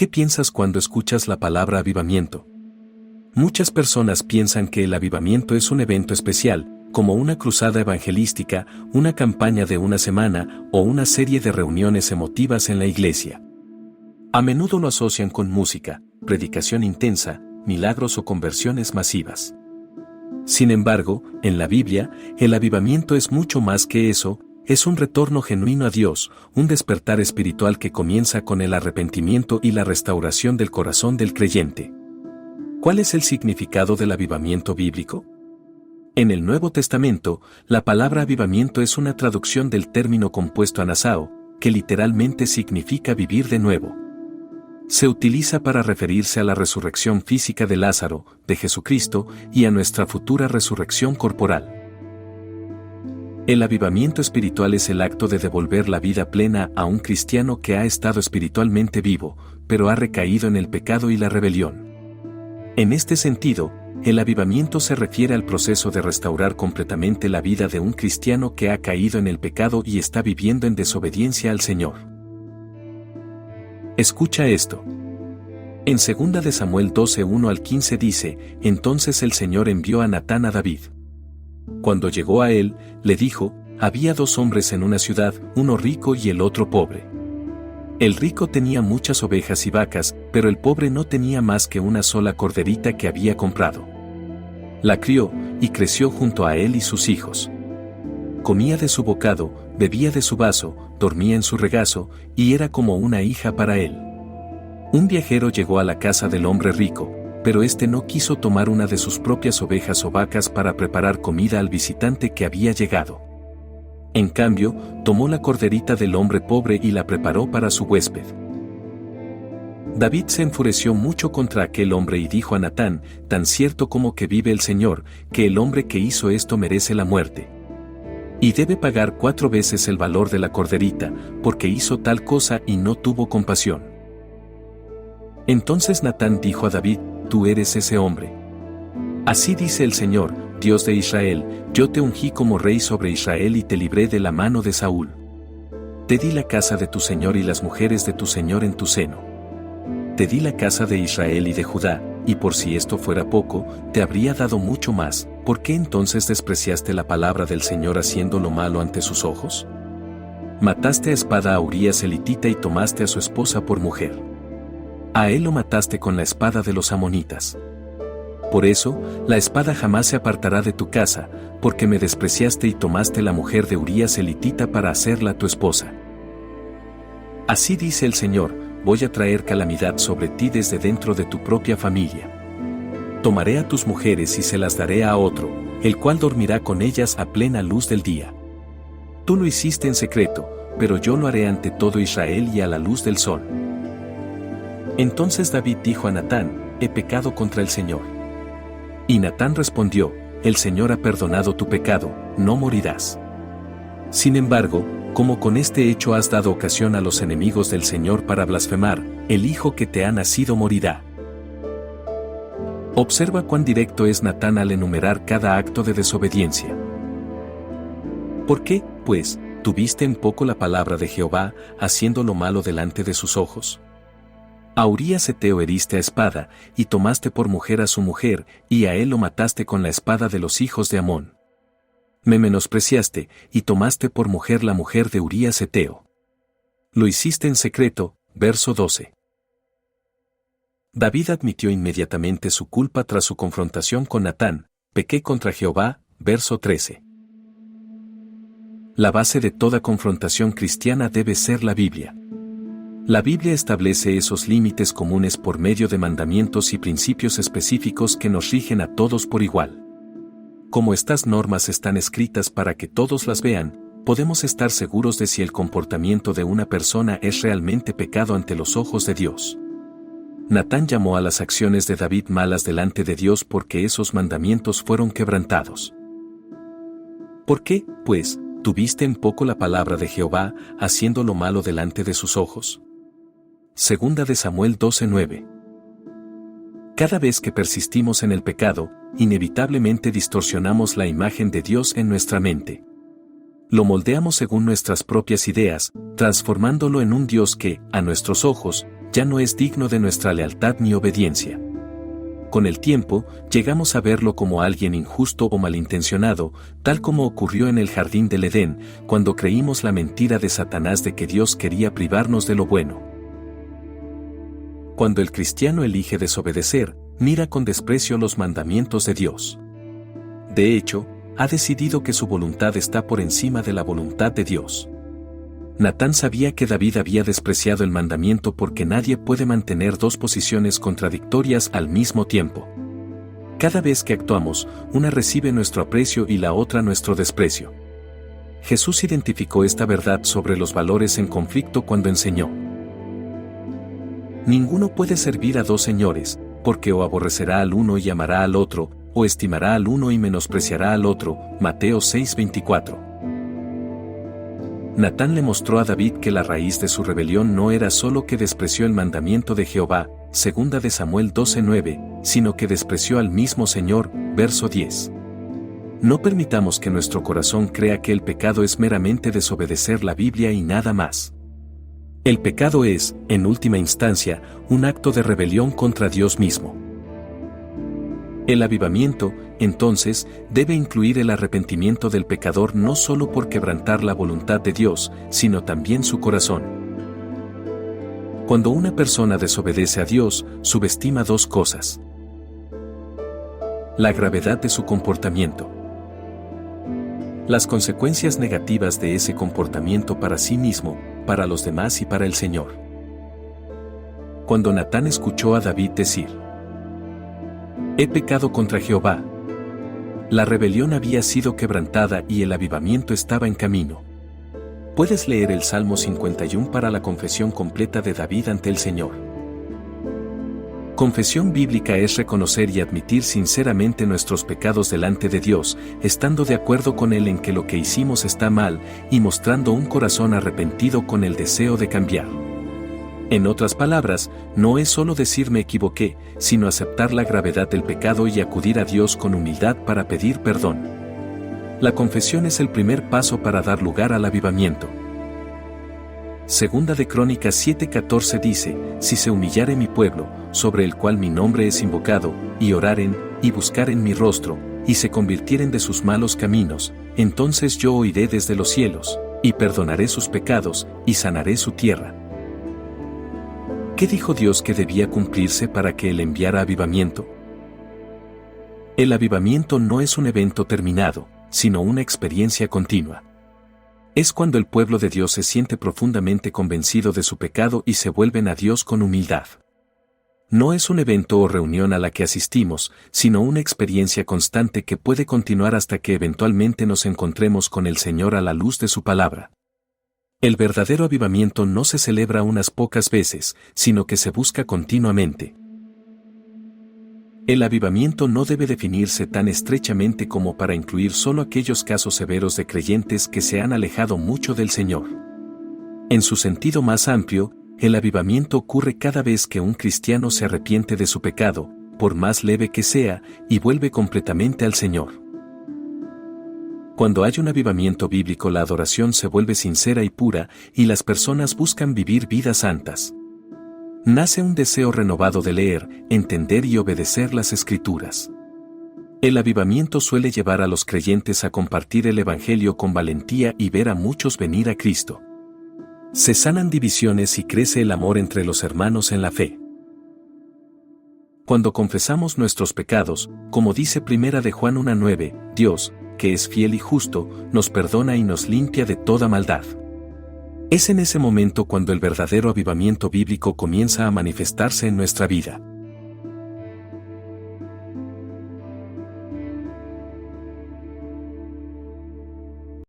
¿Qué piensas cuando escuchas la palabra avivamiento? Muchas personas piensan que el avivamiento es un evento especial, como una cruzada evangelística, una campaña de una semana o una serie de reuniones emotivas en la iglesia. A menudo lo asocian con música, predicación intensa, milagros o conversiones masivas. Sin embargo, en la Biblia, el avivamiento es mucho más que eso. Es un retorno genuino a Dios, un despertar espiritual que comienza con el arrepentimiento y la restauración del corazón del creyente. ¿Cuál es el significado del avivamiento bíblico? En el Nuevo Testamento, la palabra avivamiento es una traducción del término compuesto anasao, que literalmente significa vivir de nuevo. Se utiliza para referirse a la resurrección física de Lázaro, de Jesucristo, y a nuestra futura resurrección corporal. El avivamiento espiritual es el acto de devolver la vida plena a un cristiano que ha estado espiritualmente vivo, pero ha recaído en el pecado y la rebelión. En este sentido, el avivamiento se refiere al proceso de restaurar completamente la vida de un cristiano que ha caído en el pecado y está viviendo en desobediencia al Señor. Escucha esto. En 2 de Samuel 12:1-15 dice: Entonces el Señor envió a Natán a David. Cuando llegó a él, le dijo: había 2 hombres en una ciudad, uno rico y el otro pobre. El rico tenía muchas ovejas y vacas, pero el pobre no tenía más que una sola corderita que había comprado. La crió, y creció junto a él y sus hijos. Comía de su bocado, bebía de su vaso, dormía en su regazo, y era como una hija para él. Un viajero llegó a la casa del hombre rico, pero éste no quiso tomar una de sus propias ovejas o vacas para preparar comida al visitante que había llegado. En cambio, tomó la corderita del hombre pobre y la preparó para su huésped. David se enfureció mucho contra aquel hombre y dijo a Natán: tan cierto como que vive el Señor, que el hombre que hizo esto merece la muerte. Y debe pagar 4 veces el valor de la corderita, porque hizo tal cosa y no tuvo compasión. Entonces Natán dijo a David: tú eres ese hombre. Así dice el Señor, Dios de Israel: yo te ungí como rey sobre Israel y te libré de la mano de Saúl. Te di la casa de tu Señor y las mujeres de tu Señor en tu seno. Te di la casa de Israel y de Judá, y por si esto fuera poco, te habría dado mucho más. ¿Por qué entonces despreciaste la palabra del Señor haciendo lo malo ante sus ojos? Mataste a espada a Urías elitita y tomaste a su esposa por mujer. A él lo mataste con la espada de los amonitas. Por eso, la espada jamás se apartará de tu casa, porque me despreciaste y tomaste la mujer de Urías elitita para hacerla tu esposa. Así dice el Señor: voy a traer calamidad sobre ti desde dentro de tu propia familia. Tomaré a tus mujeres y se las daré a otro, el cual dormirá con ellas a plena luz del día. Tú lo hiciste en secreto, pero yo lo haré ante todo Israel y a la luz del sol. Entonces David dijo a Natán: he pecado contra el Señor. Y Natán respondió: el Señor ha perdonado tu pecado, no morirás. Sin embargo, como con este hecho has dado ocasión a los enemigos del Señor para blasfemar, el hijo que te ha nacido morirá. Observa cuán directo es Natán al enumerar cada acto de desobediencia. ¿Por qué, pues, tuviste en poco la palabra de Jehová, haciendo lo malo delante de sus ojos? A Urías heteo heriste a espada, y tomaste por mujer a su mujer, y a él lo mataste con la espada de los hijos de Amón. Me menospreciaste, y tomaste por mujer la mujer de Urías heteo. Lo hiciste en secreto. Verso 12. David admitió inmediatamente su culpa tras su confrontación con Natán: pequé contra Jehová. Verso 13. La base de toda confrontación cristiana debe ser la Biblia. La Biblia establece esos límites comunes por medio de mandamientos y principios específicos que nos rigen a todos por igual. Como estas normas están escritas para que todos las vean, podemos estar seguros de si el comportamiento de una persona es realmente pecado ante los ojos de Dios. Natán llamó a las acciones de David malas delante de Dios porque esos mandamientos fueron quebrantados. ¿Por qué, pues, tuviste en poco la palabra de Jehová, haciendo lo malo delante de sus ojos? 2 de Samuel 12:9. Cada vez que persistimos en el pecado, inevitablemente distorsionamos la imagen de Dios en nuestra mente. Lo moldeamos según nuestras propias ideas, transformándolo en un Dios que, a nuestros ojos, ya no es digno de nuestra lealtad ni obediencia. Con el tiempo, llegamos a verlo como alguien injusto o malintencionado, tal como ocurrió en el jardín del Edén, cuando creímos la mentira de Satanás de que Dios quería privarnos de lo bueno. Cuando el cristiano elige desobedecer, mira con desprecio los mandamientos de Dios. De hecho, ha decidido que su voluntad está por encima de la voluntad de Dios. Natán sabía que David había despreciado el mandamiento porque nadie puede mantener dos posiciones contradictorias al mismo tiempo. Cada vez que actuamos, una recibe nuestro aprecio y la otra nuestro desprecio. Jesús identificó esta verdad sobre los valores en conflicto cuando enseñó: ninguno puede servir a dos señores, porque o aborrecerá al uno y amará al otro, o estimará al uno y menospreciará al otro. Mateo 6:24. Natán le mostró a David que la raíz de su rebelión no era solo que despreció el mandamiento de Jehová, 2 Samuel 12:9, sino que despreció al mismo Señor, verso 10. No permitamos que nuestro corazón crea que el pecado es meramente desobedecer la Biblia y nada más. El pecado es, en última instancia, un acto de rebelión contra Dios mismo. El avivamiento, entonces, debe incluir el arrepentimiento del pecador no solo por quebrantar la voluntad de Dios, sino también su corazón. Cuando una persona desobedece a Dios, subestima dos cosas: la gravedad de su comportamiento, las consecuencias negativas de ese comportamiento para sí mismo, para los demás y para el Señor. Cuando Natán escuchó a David decir: he pecado contra Jehová, la rebelión había sido quebrantada y el avivamiento estaba en camino. Puedes leer el Salmo 51 para la confesión completa de David ante el Señor. Confesión bíblica es reconocer y admitir sinceramente nuestros pecados delante de Dios, estando de acuerdo con Él en que lo que hicimos está mal, y mostrando un corazón arrepentido con el deseo de cambiar. En otras palabras, no es solo decir me equivoqué, sino aceptar la gravedad del pecado y acudir a Dios con humildad para pedir perdón. La confesión es el primer paso para dar lugar al avivamiento. Segunda de Crónicas 7:14 dice: si se humillare mi pueblo, sobre el cual mi nombre es invocado, y oraren, y buscaren mi rostro, y se convirtieren de sus malos caminos, entonces yo oiré desde los cielos, y perdonaré sus pecados, y sanaré su tierra. ¿Qué dijo Dios que debía cumplirse para que Él enviara avivamiento? El avivamiento no es un evento terminado, sino una experiencia continua. Es cuando el pueblo de Dios se siente profundamente convencido de su pecado y se vuelven a Dios con humildad. No es un evento o reunión a la que asistimos, sino una experiencia constante que puede continuar hasta que eventualmente nos encontremos con el Señor a la luz de su palabra. El verdadero avivamiento no se celebra unas pocas veces, sino que se busca continuamente. El avivamiento no debe definirse tan estrechamente como para incluir solo aquellos casos severos de creyentes que se han alejado mucho del Señor. En su sentido más amplio, el avivamiento ocurre cada vez que un cristiano se arrepiente de su pecado, por más leve que sea, y vuelve completamente al Señor. Cuando hay un avivamiento bíblico, la adoración se vuelve sincera y pura, y las personas buscan vivir vidas santas. Nace un deseo renovado de leer, entender y obedecer las Escrituras. El avivamiento suele llevar a los creyentes a compartir el Evangelio con valentía y ver a muchos venir a Cristo. Se sanan divisiones y crece el amor entre los hermanos en la fe. Cuando confesamos nuestros pecados, como dice 1 de Juan 1:9, Dios, que es fiel y justo, nos perdona y nos limpia de toda maldad. Es en ese momento cuando el verdadero avivamiento bíblico comienza a manifestarse en nuestra vida.